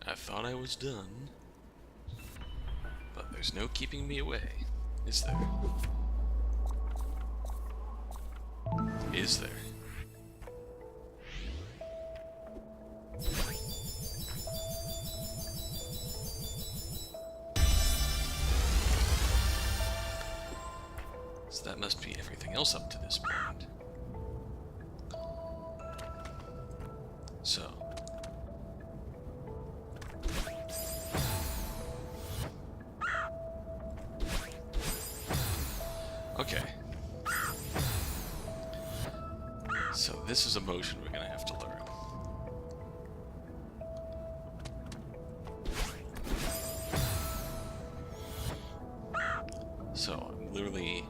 I thought I was done, but there's no keeping me away, is there? Is there? So that must be everything else up to this point. So. Okay. So this is a motion we're gonna have to learn. So I'm literally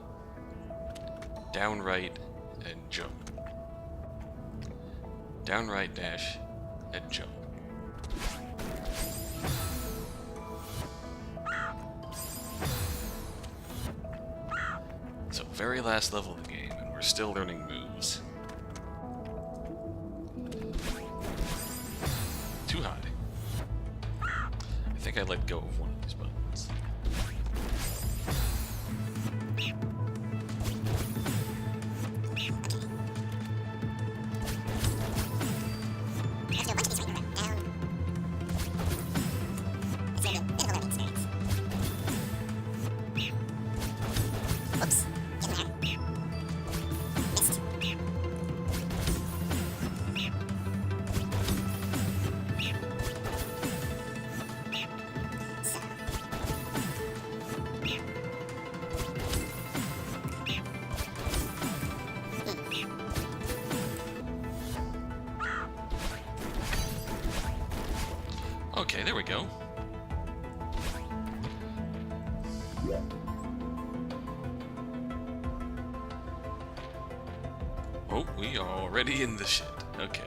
down right and jump. Down right dash and jump. So very last level of the game and we're still learning moves. Too high. I think I let go of one of these buttons. Okay, there we go. Oh, we are already in the shit. Okay.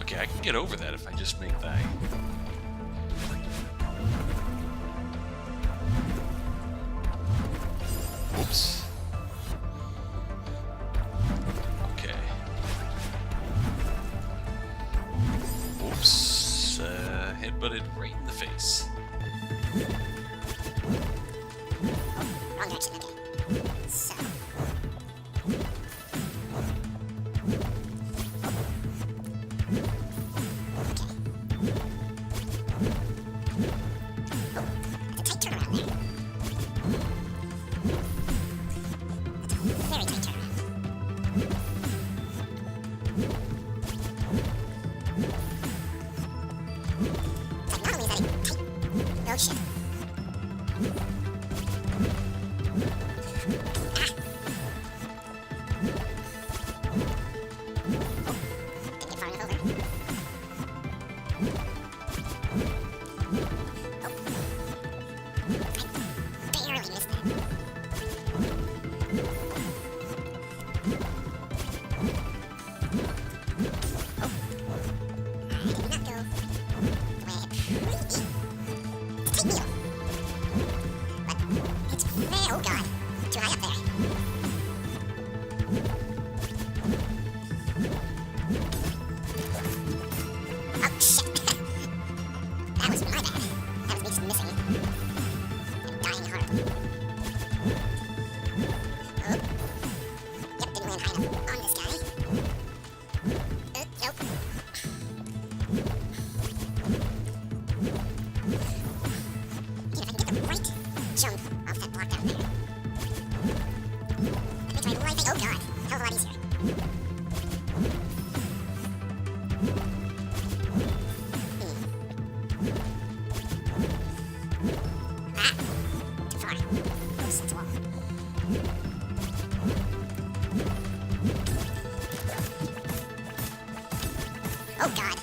Okay, I can get over that if I just make that. Whoops. Okay. Whoops. Headbutted right in the face. Wrong direction, okay. So. Oh shit. Oh god, too high up there. Oh shit. That was my bad. That was me just missing. And dying horribly. Oh. Yep, didn't land high enough on this guy. Nope. If I can get the right jump off that block down there. That makes my life, oh god, hell of a lot easier. Ah, too far. Oops, it's a wall. Oh god.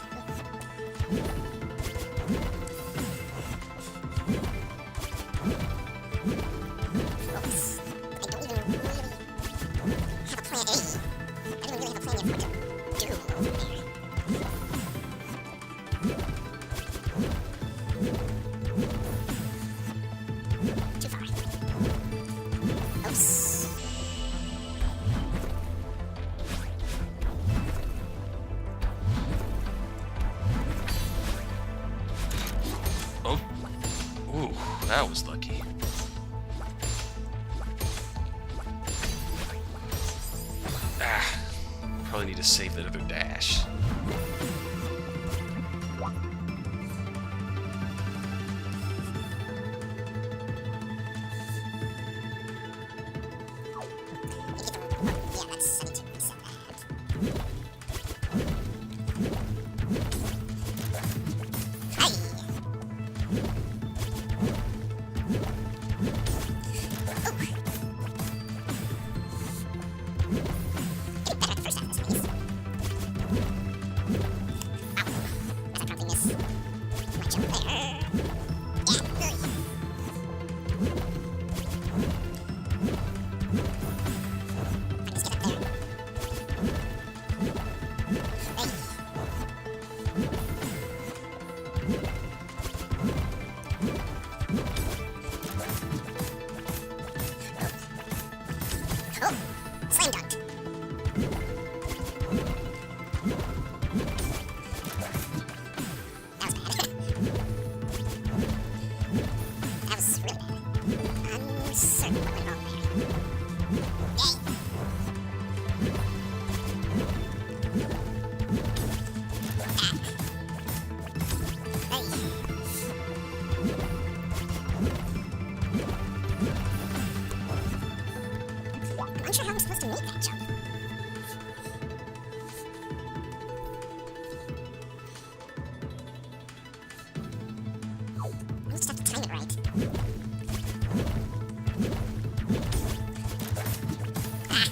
that was lucky. Ah, probably need to save that other dash. Yeah, that's 72%. Hey! Oh! Getting better at the first half of this race. Wow. As I promptly miss my jump there. Yeah, really. I can just get up there. Hey. Oh, slam dunked. That was bad. That was really bad. Uncertain what went wrong there. Yay! Ah. Hey. I'm unsure how I'm supposed to make that jump. I just have to time it right. Ah. Alright.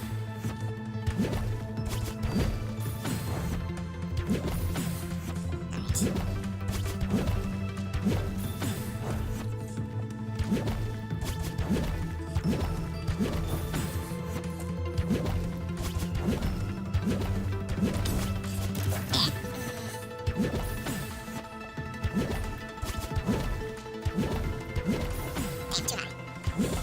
Damn, too high. Hey.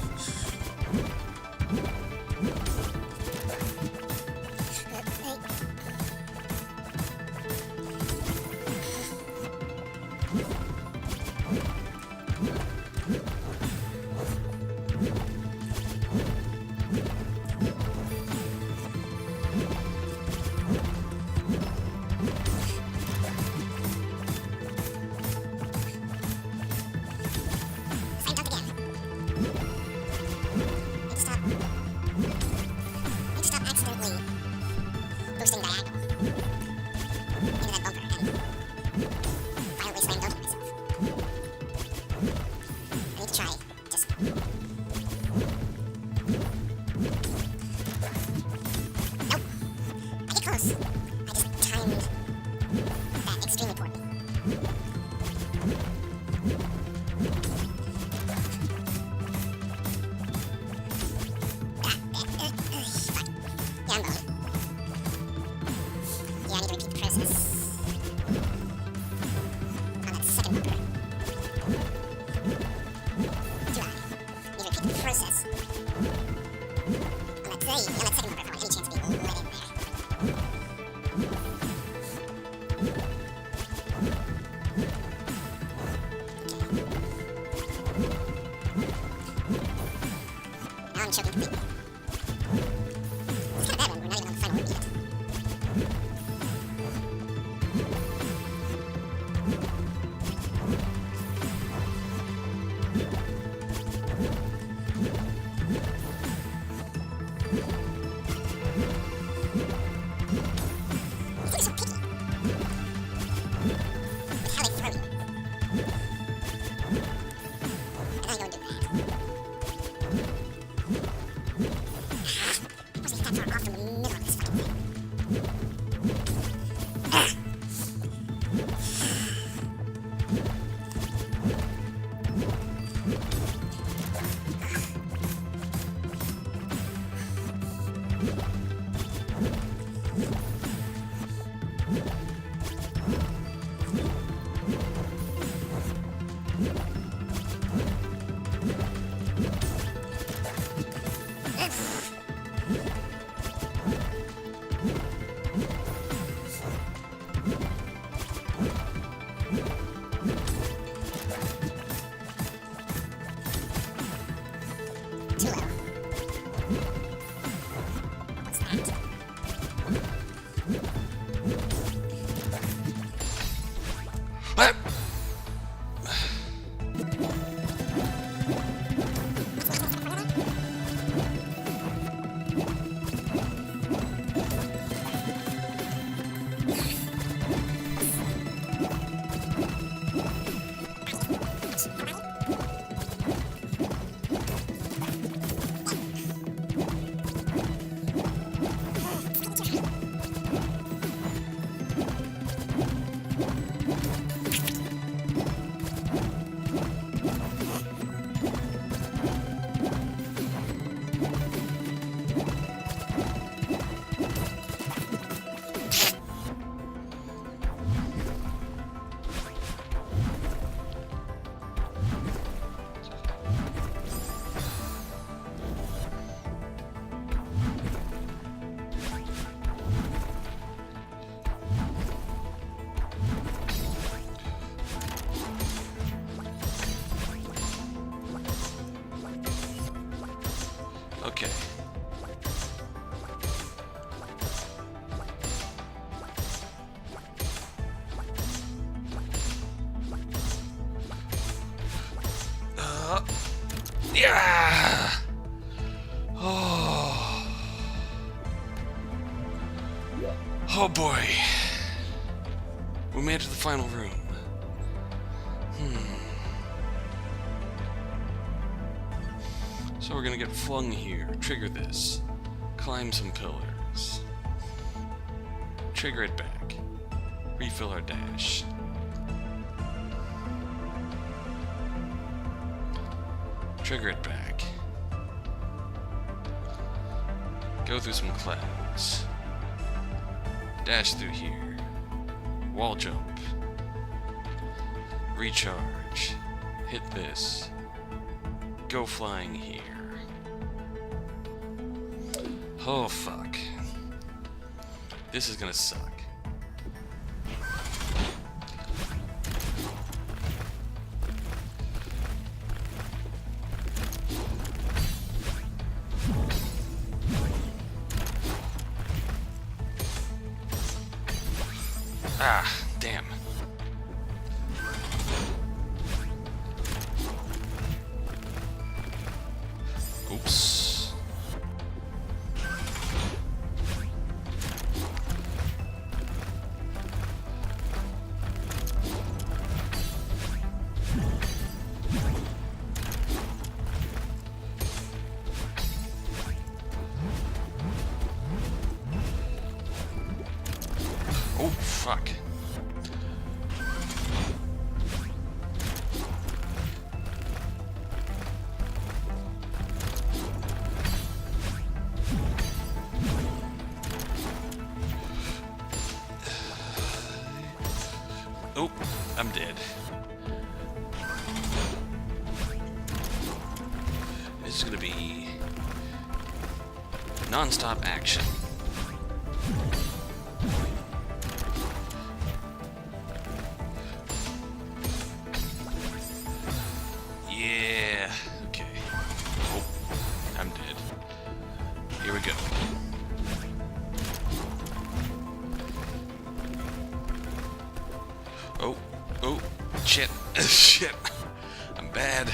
Slam dunk again. Need to stop. Need to stop accidentally boosting diagonal into that bunker and violently slam dunking myself. I need to try just. Nope. I get close. I just timed that extremely poorly. Fuck. Yeah, I'm boned. Yeah, I need to repeat the process on that second bunker. Too high. Need to repeat the process on that second bunker if I want any chance of being let in there. Now I'm choking completely. It's kind of bad when we're not even on the final orbit yet. These things are so picky. With how they throw you. And then I go and do that. What? Okay. Yeah. Oh. Oh boy. We made it to the final room. So we're gonna get flung here. Trigger this. Climb some pillars. Trigger it back. Refill our dash. Trigger it back. Go through some clouds. Dash through here. Wall jump. Recharge. Hit this. Go flying here. Oh fuck. This is gonna suck. Ah, damn. Oops. Oh, fuck. Oh, I'm dead. This is gonna be non-stop action. Yeah, okay. Oh, I'm dead. Here we go. Oh, oh, shit, shit. I'm bad.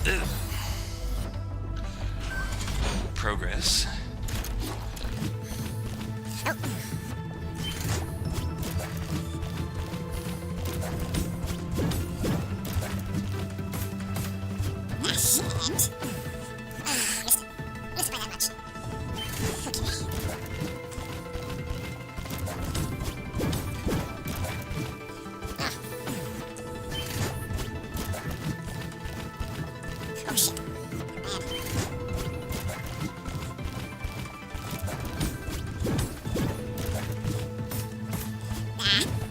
Ugh. Progress. Oh. Ah, shit. Missed it. Missed it by that much. Okay. Ah. Oh, shit. Man. Ah.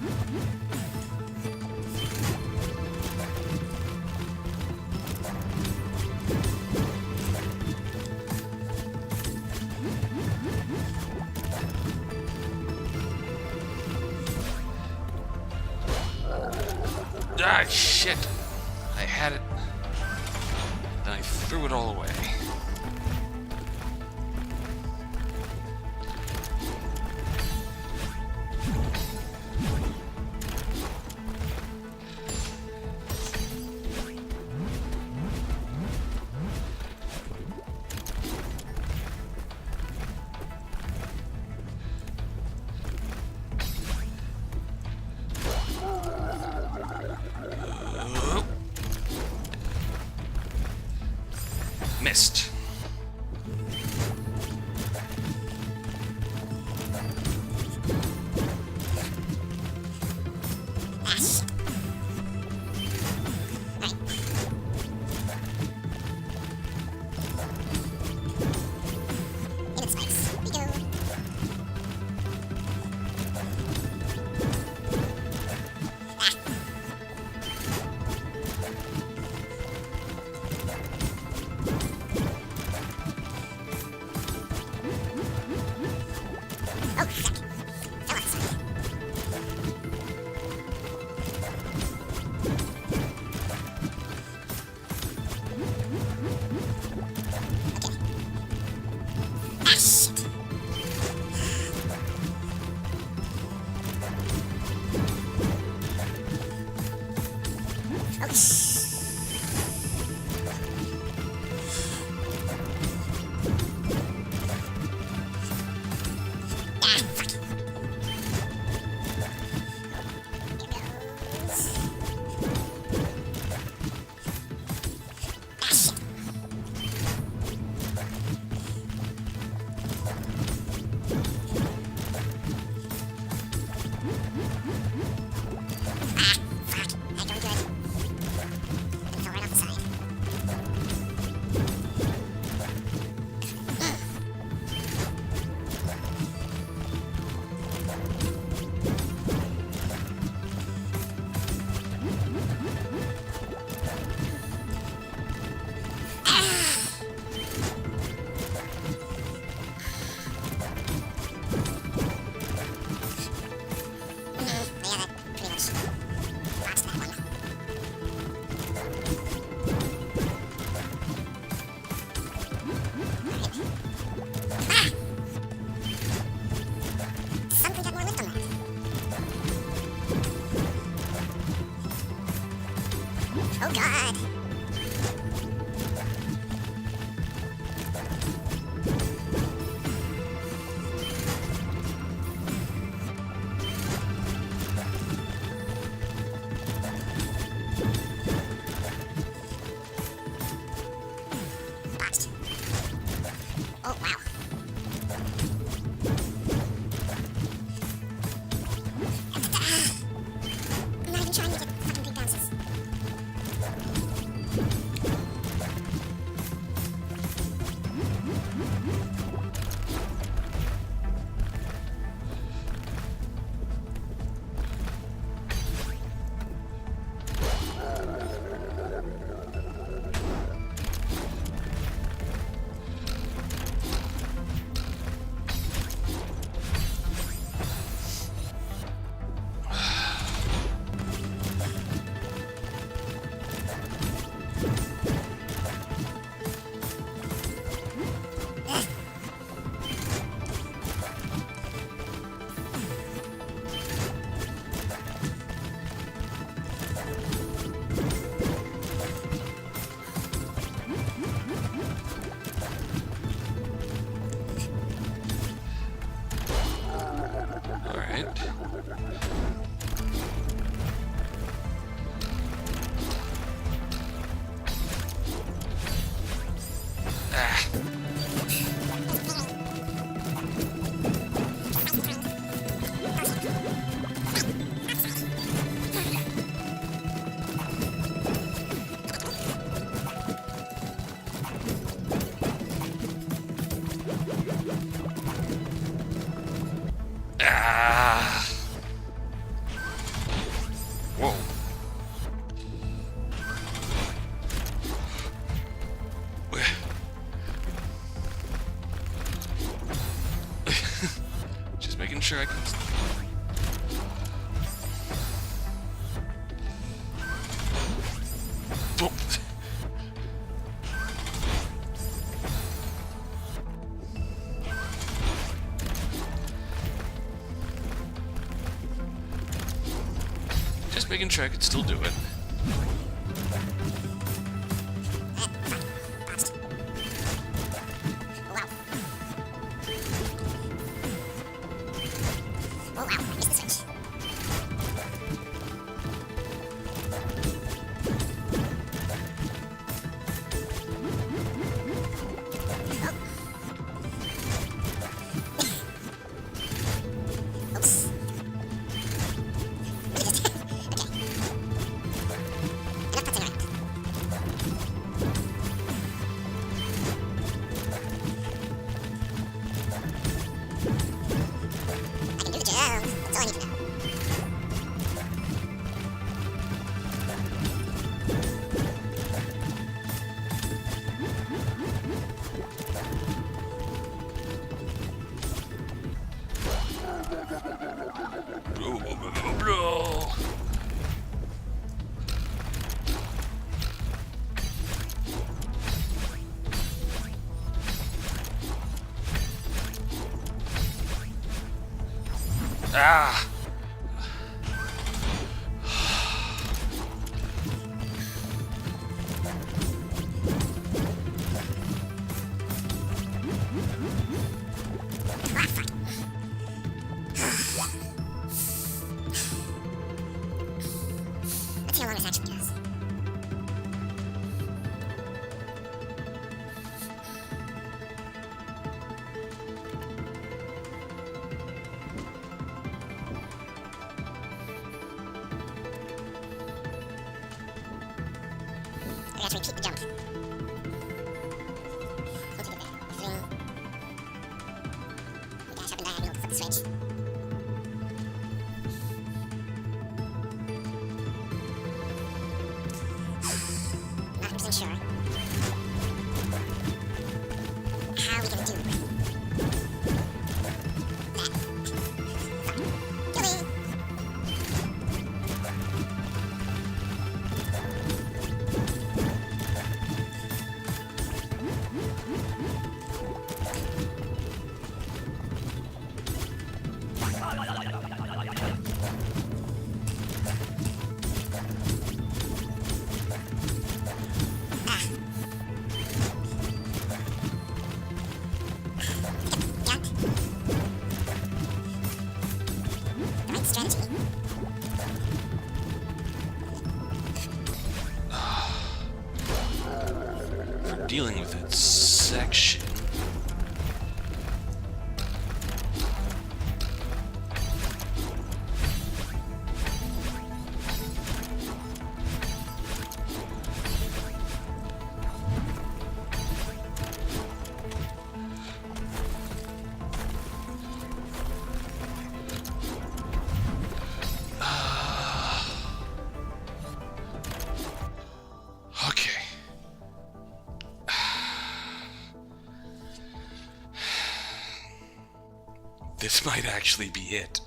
Ah, shit! I had it. Then I threw it all away. Oh. Missed. Ah, shit. Right. In the spikes. We go. Ah. Ah. Whoa. Just making sure I can... Oh. Just making sure I could still do it. Wow. Oh wow, missed the switch. Oops. Let me just... okay. Enough putzing around. I can do the jump. That's all I need to know. No. Ah. Let's see how long this actually does. I have to repeat the jump. Once you get there, swing. You dash up and diagonal to flip the switch. Not 100% sure how we can do that. Killing! Right strategy. For dealing with that section. Okay. This might actually be it.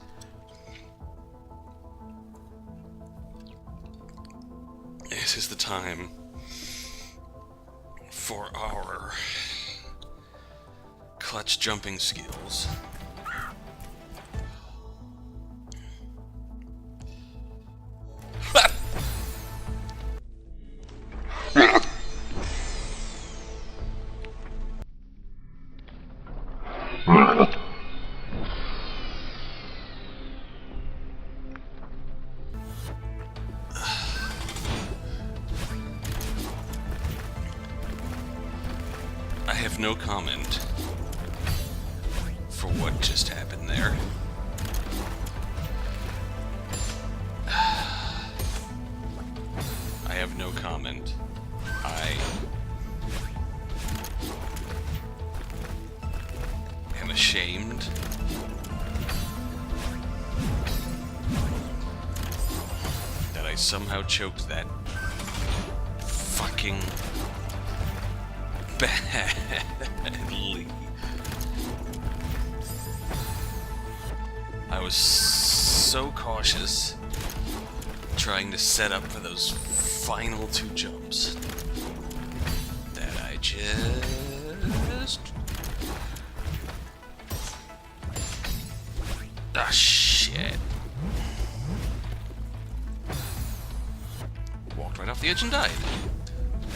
This is the time for our clutch jumping skills. I have no comment for what just happened there. I have no comment. I am ashamed somehow choked that fucking badly. I was so cautious trying to set up for those final 2 jumps that I just... Ah, shit. Walked right off the edge and died.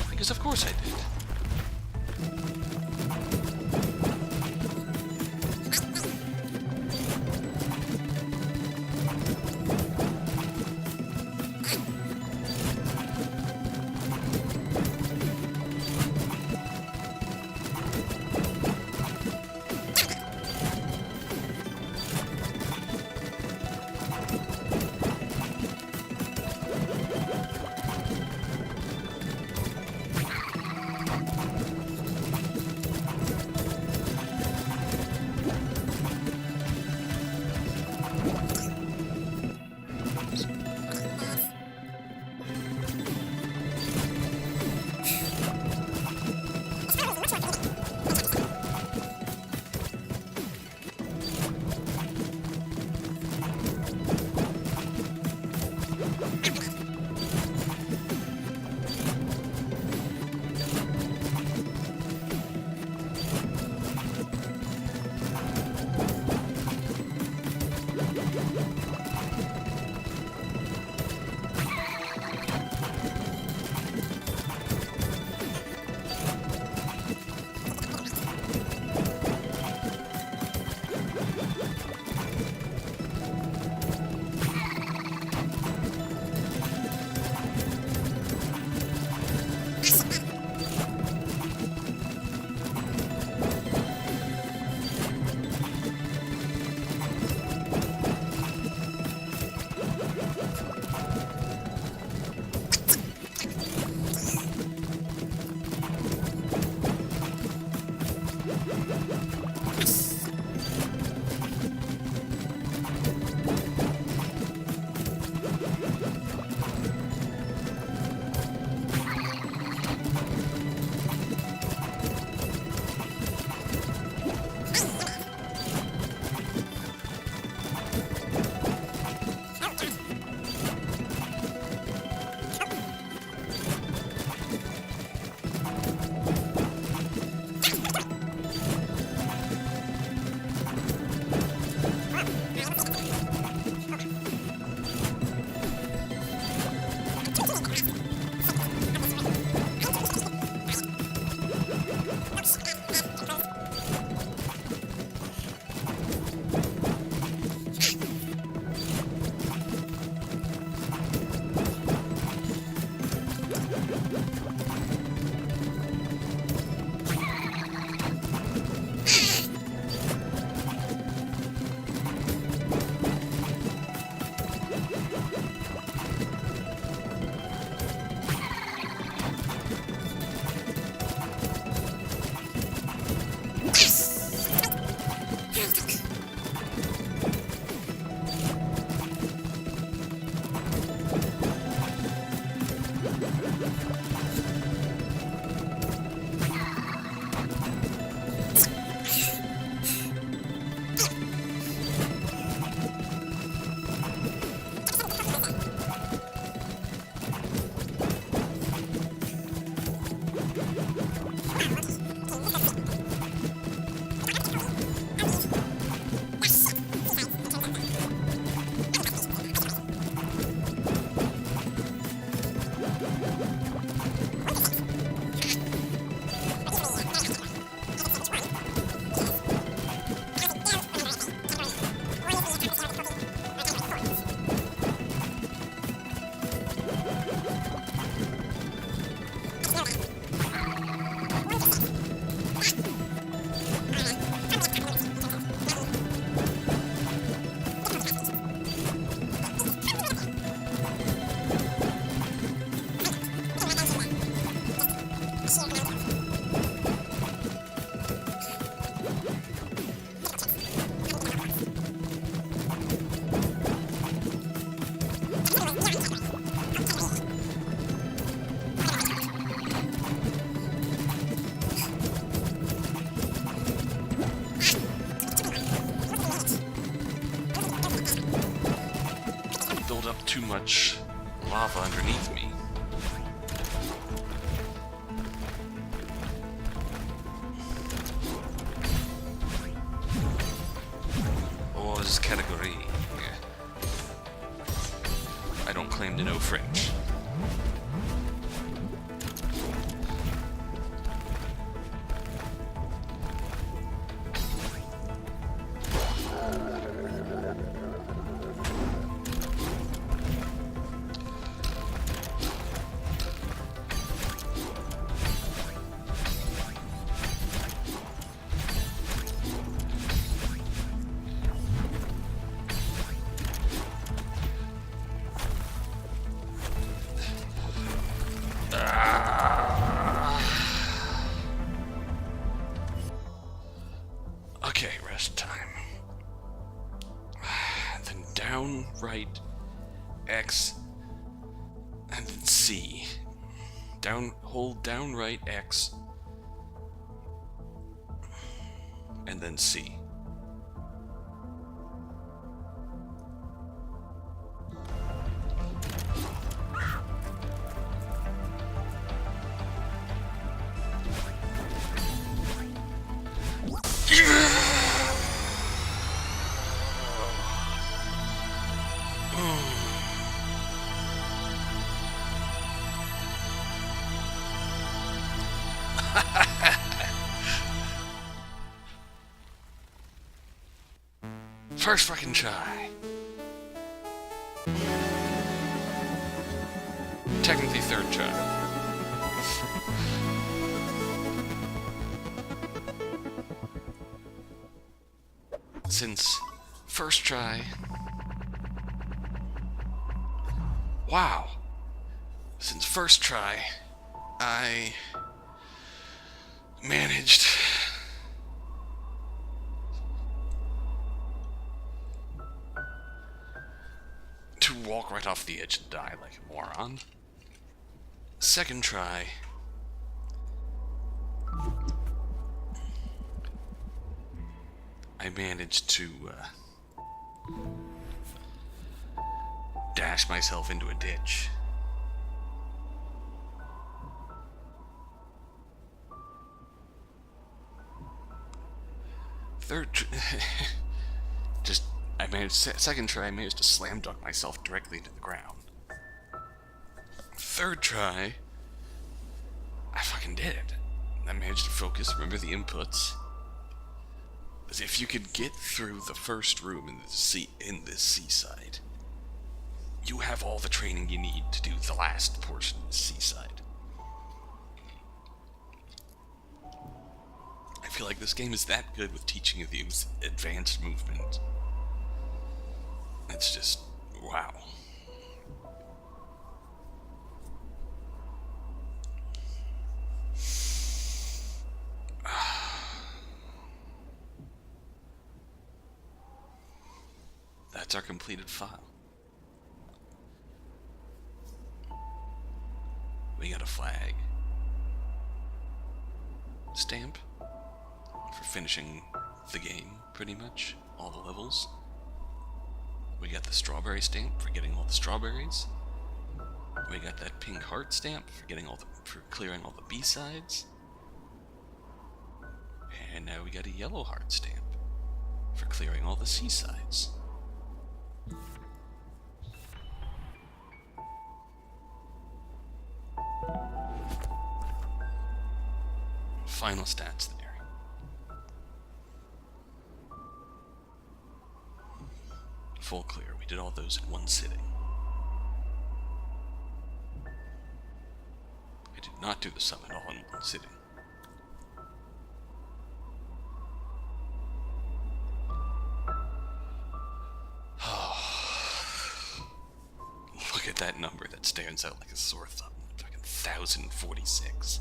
Because of course I did. too much lava underneath me. Oz category. I don't claim to know French. Okay, rest time. Then down, right, X, and then C. Down, hold down, right, X, and then C. First fucking try. Technically third try. Since first try... Wow. Since first try, I managed to walk right off the edge and die like a moron. Second try, I managed to dash myself into a ditch. Second try, I managed to slam dunk myself directly into the ground. Third try, I fucking did it. I managed to focus, remember the inputs. As if you could get through the first room in this seaside, you have all the training you need to do the last portion of the seaside. I feel like this game is that good with teaching you the advanced movement. It's just, wow. That's our completed file. We got a flag. Stamp. For finishing the game, pretty much. All the levels. We got the strawberry stamp for getting all the strawberries. We got that pink heart stamp for clearing all the B-sides. And now we got a yellow heart stamp for clearing all the C-sides. Final stats there. Full clear. We did all those in one sitting. I did not do the summon all in one sitting. Look at that number that stands out like a sore thumb. Fucking 1,046.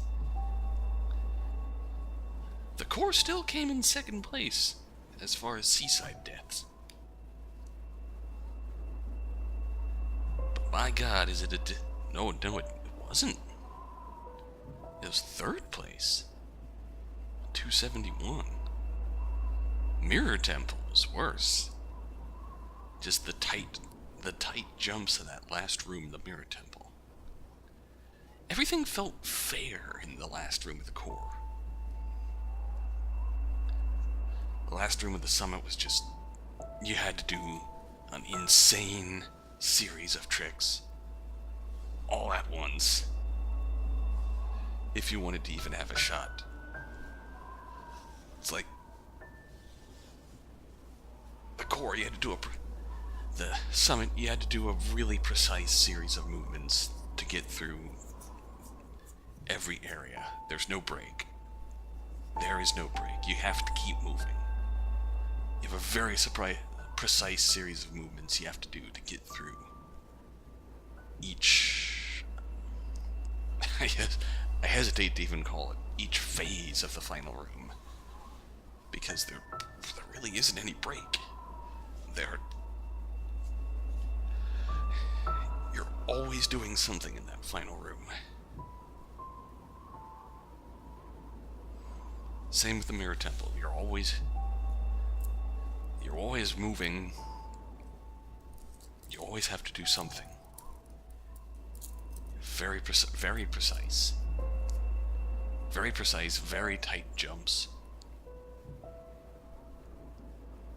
The core still came in second place as far as seaside deaths. But my god, is it a... No, it wasn't. It was third place. 271. Mirror Temple was worse. Just the tight the tight jumps in that last room, the Mirror Temple. Everything felt fair in the last room of the core. The last room of the summit was just... you had to do an insane series of tricks all at once if you wanted to even have a shot. It's like the core, you had to do the summit, you had to do a really precise series of movements to get through every area. There's no break. There is no break. You have to keep moving. You have a very precise series of movements you have to do to get through each... I hesitate to even call it each phase of the final room, because there really isn't any break. You're always doing something in that final room. Same with the Mirror Temple. You're always moving. You always have to do something. Very precise. Very precise, very tight jumps.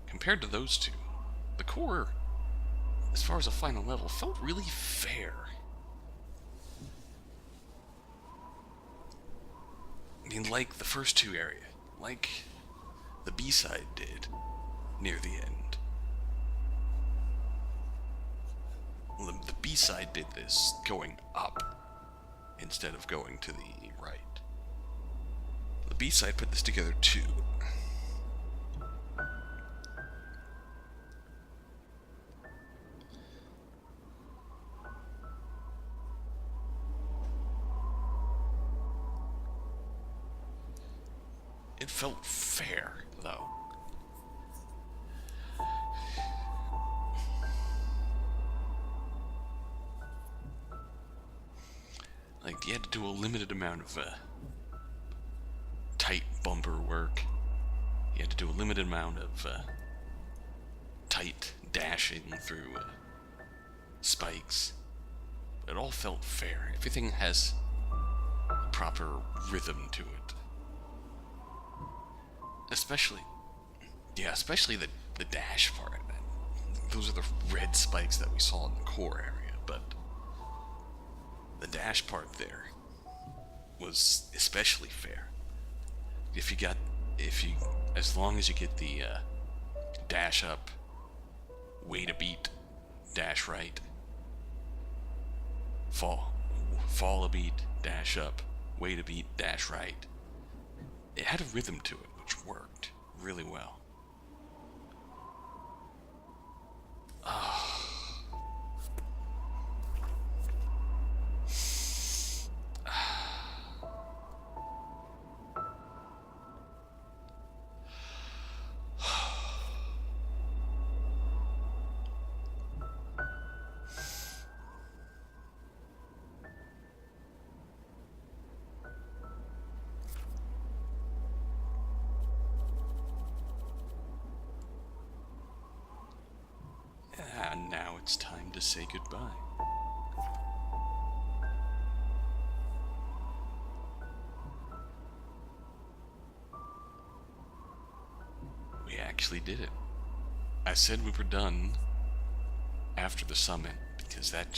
Compared to those two, the core, as far as a final level, felt really fair. I mean, like the first two areas, like the B-side did near the end. Well, the B-side did this going up instead of going to the right. The B-side put this together too. It felt fair, though. Like, you had to do a limited amount of tight bumper work. You had to do a limited amount of tight dashing through spikes. It all felt fair. Everything has proper rhythm to it. Especially the dash part. Those are the red spikes that we saw in the core area, but the dash part there was especially fair. As long as you get the dash up, wait a beat, dash right, fall a beat, dash up, wait a beat, dash right. It had a rhythm to it, which worked really well. And now it's time to say goodbye. We actually did it. I said we were done after the summit because that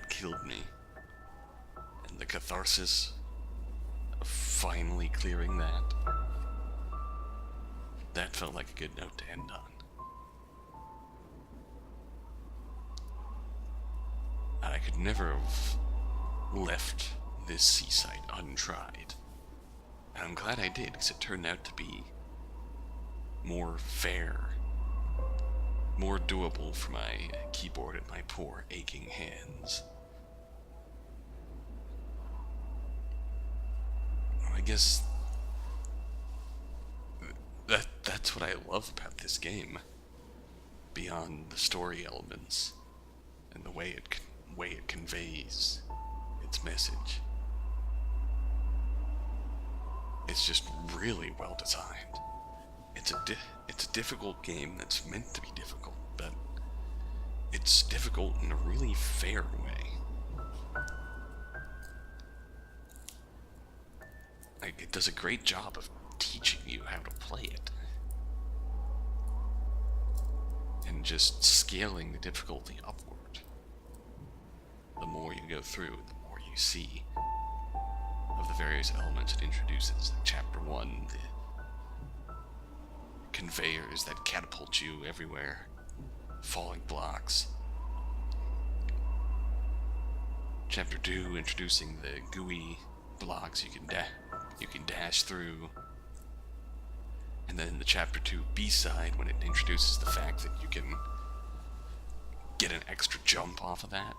killed me. And the catharsis of finally clearing that felt like a good note to end on. And I could never have left this seaside untried. And I'm glad I did, because it turned out to be more fair, more doable for my keyboard and my poor aching hands. I guess that's what I love about this game, beyond the story elements and the way it conveys its message. It's just really well designed. It's a difficult game that's meant to be difficult, but it's difficult in a really fair way. Like, it does a great job of teaching you how to play it. And just scaling the difficulty upward. The more you go through, the more you see of the various elements it introduces. Like Chapter 1, the conveyors that catapult you everywhere, falling blocks. Chapter 2, introducing the gooey blocks you can dash through. And then the Chapter 2 B-side, when it introduces the fact that you can get an extra jump off of that.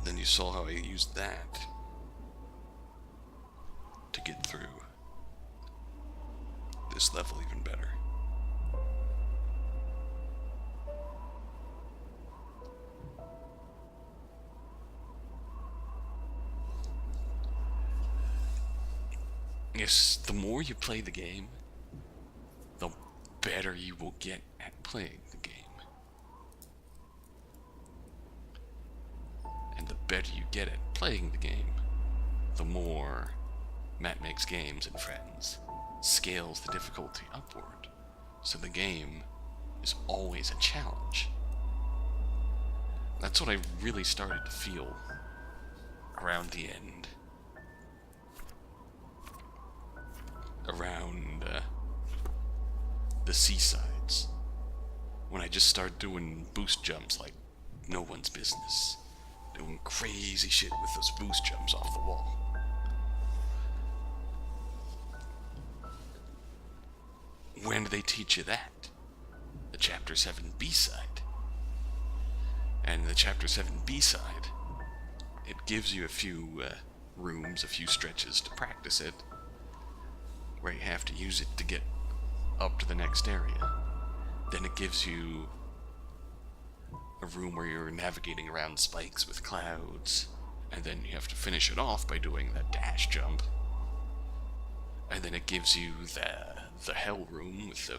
Then you saw how I used that to get through this level even better. Yes, the more you play the game, the better you will get at playing the game. And the better you get at playing the game, the more Matt Makes Games and Friends scales the difficulty upward, so the game is always a challenge. That's what I really started to feel around the end. Around the seasides, when I just started doing boost jumps like no one's business, doing crazy shit with those boost jumps off the wall. When do they teach you that? The Chapter 7 B-side. And the Chapter 7 B-side, it gives you a few rooms, a few stretches to practice it, where you have to use it to get up to the next area. Then it gives you a room where you're navigating around spikes with clouds, and then you have to finish it off by doing that dash jump. And then it gives you the hell room with the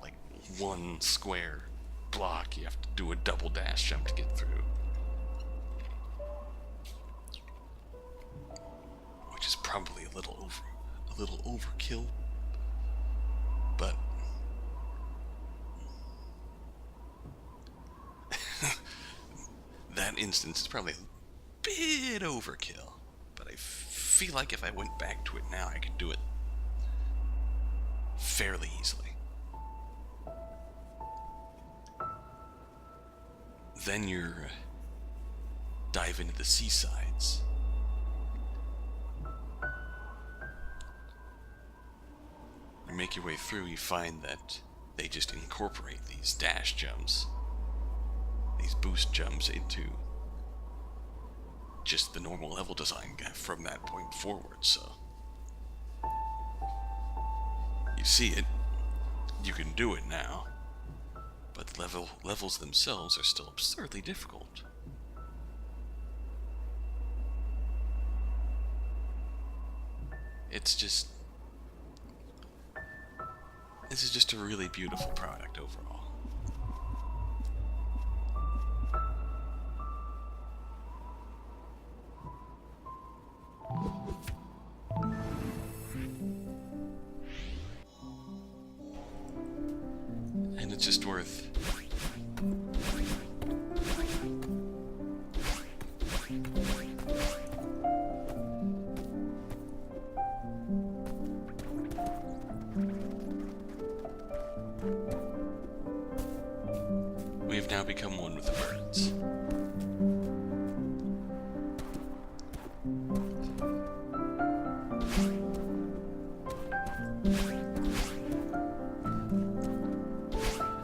like one square block you have to do a double dash jump to get through, which is probably a little overkill, but that instance is probably a bit overkill, but I feel like if I went back to it now, I could do it fairly easily. Then you're dive into the seasides. You make your way through, you find that they just incorporate these dash jumps, these boost jumps, into just the normal level design from that point forward, so you see it, you can do it now, but the levels themselves are still absurdly difficult. This is just a really beautiful product overall. And it's just worth we have now become one with the birds.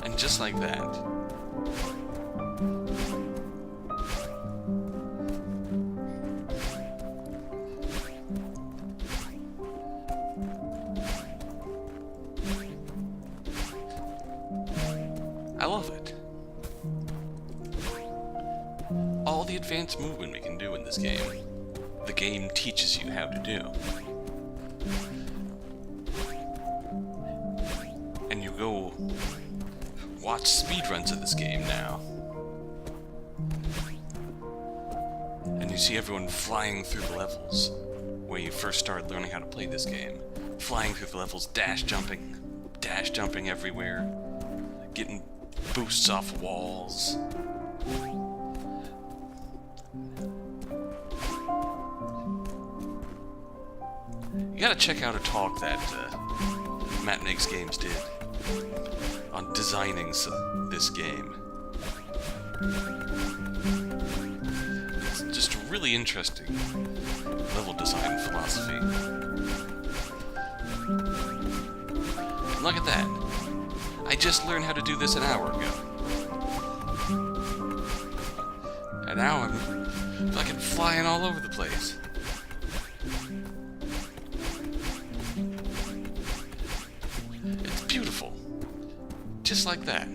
And just like that, I love it. All the advanced movement we can do in this game, the game teaches you how to do. watch speedruns of this game now. And you see everyone flying through the levels where you first started learning how to play this game. Flying through the levels, dash jumping everywhere, getting boosts off walls. You gotta check out a talk that Matt Makes Games did on designing this game. It's just a really interesting level design philosophy. And look at that. I just learned how to do this an hour ago. And now I'm fucking flying all over the place. It's beautiful. Just like that.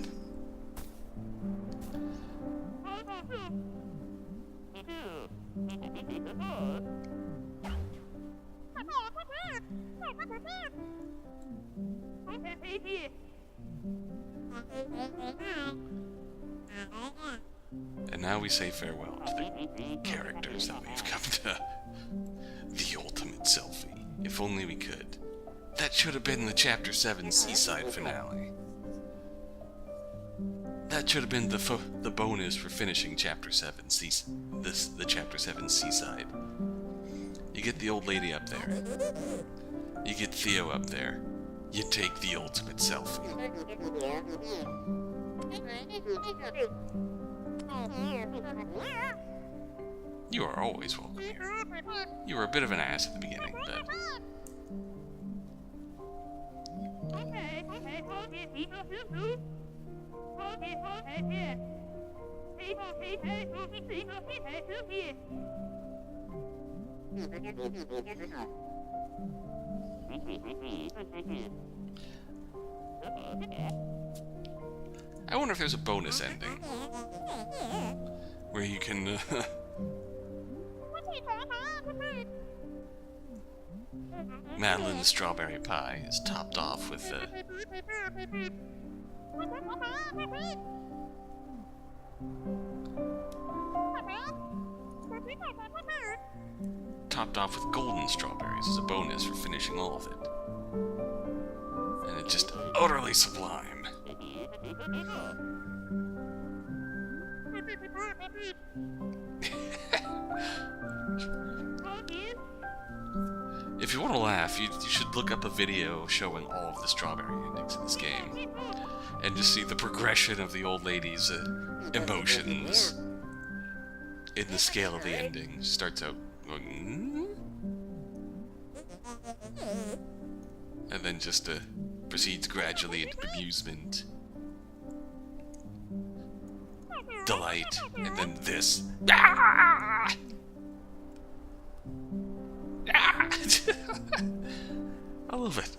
And now we say farewell to the characters that we've come to. The ultimate selfie. If only we could. That should have been the Chapter 7 Seaside finale. That should have been the bonus for finishing Chapter 7 the Chapter 7 Seaside. You get the old lady up there. You get Theo up there. You take the ultimate selfie. You are always welcome here. You were a bit of an ass at the beginning, but... I wonder if there's a bonus ending where you can Madeline's strawberry pie is topped off with golden strawberries as a bonus for finishing all of it. And it's just utterly sublime. If you want to laugh, you should look up a video showing all of the strawberry endings in this game. And just see the progression of the old lady's emotions in the scale of the ending. She starts out going... and then just proceeds gradually into amusement, delight, and then this. Ah! Ah! I love it.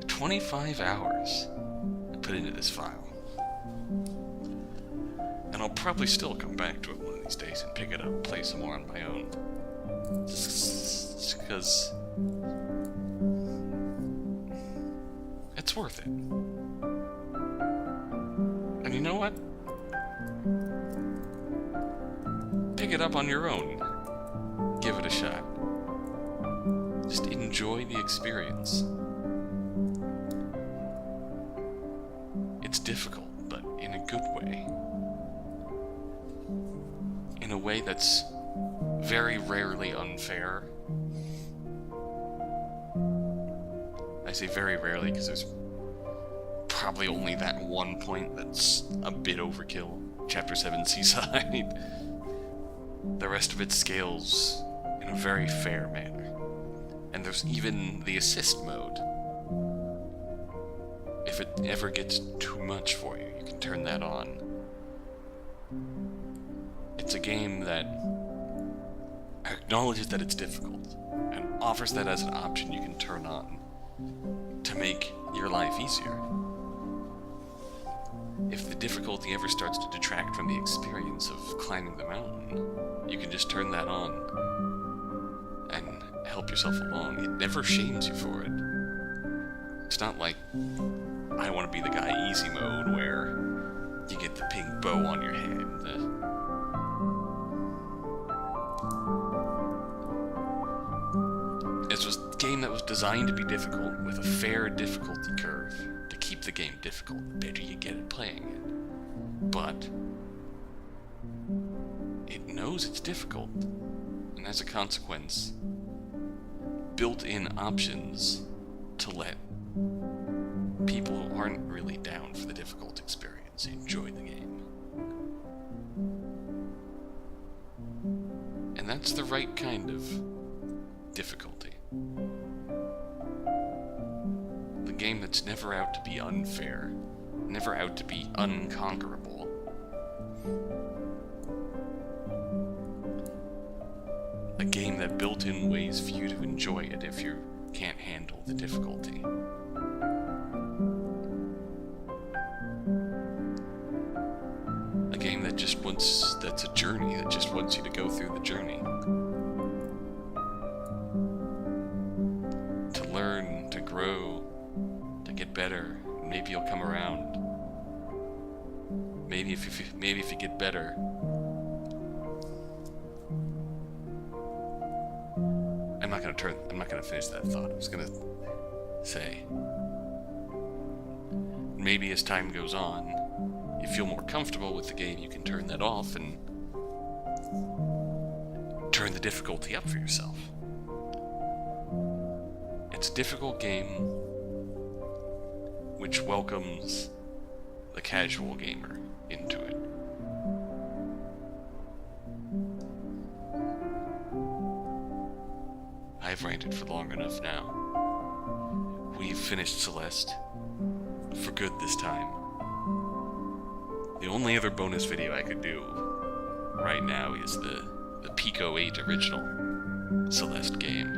25 hours I put into this file. And I'll probably still come back to it one of these days and pick it up and play some more on my own. Just because it's worth it. And you know what? Pick it up on your own. Give it a shot. Just enjoy the experience. It's difficult, but in a good way. In a way that's very rarely unfair. I say very rarely because there's probably only that one point that's a bit overkill. Chapter 7 Seaside. The rest of it scales in a very fair manner. And there's even the assist mode. If it ever gets too much for you, you can turn that on. It's a game that acknowledges that it's difficult and offers that as an option you can turn on to make your life easier. If the difficulty ever starts to detract from the experience of climbing the mountain, you can just turn that on and help yourself along. It never shames you for it. It's not like I want to be the guy easy mode where you get the pink bow on your hand. This was a game that was designed to be difficult with a fair difficulty curve to keep the game difficult the better you get at playing it. But it knows it's difficult, and as a consequence, built-in options to let people who aren't really down for the difficult experience enjoy the game. And that's the right kind of difficulty. The game that's never out to be unfair, never out to be unconquerable. A game that built in ways for you to enjoy it if you can't handle the difficulty. A game that that's a journey, that just wants you to go through the journey. To learn, to grow, to get better. Maybe you'll come around. Maybe if you get better, I'm not gonna finish that thought. I was gonna say, maybe as time goes on, you feel more comfortable with the game, you can turn that off and turn the difficulty up for yourself. It's a difficult game which welcomes the casual gamer into it. I've ranted for long enough now. We've finished Celeste for good this time. The only other bonus video I could do right now is the Pico 8 original Celeste game.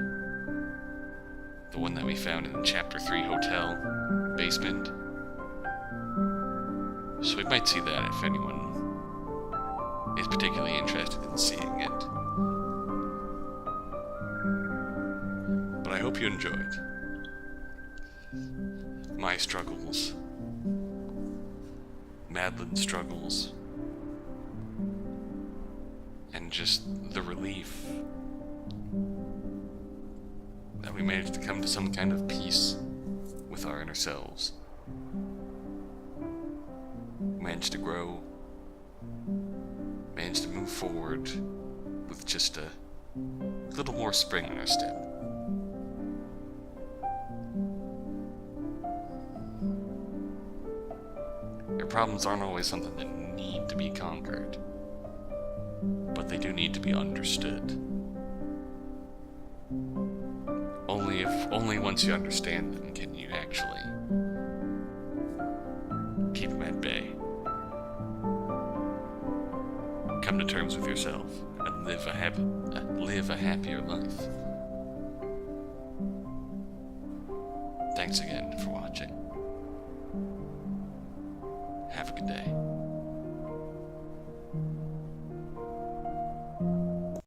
The one that we found in the Chapter 3 hotel basement. So we might see that if anyone is particularly interested in seeing it. But I hope you enjoyed my struggles, Madeline's struggles, and just the relief that we managed to come to some kind of peace with our inner selves. Managed to grow, managed to move forward with just a little more spring in our step. Your problems aren't always something that need to be conquered, but they do need to be understood. Only once you understand them can you actually keep them at bay. Come to terms with yourself and live a happier life. Thanks again for watching. Have a good day.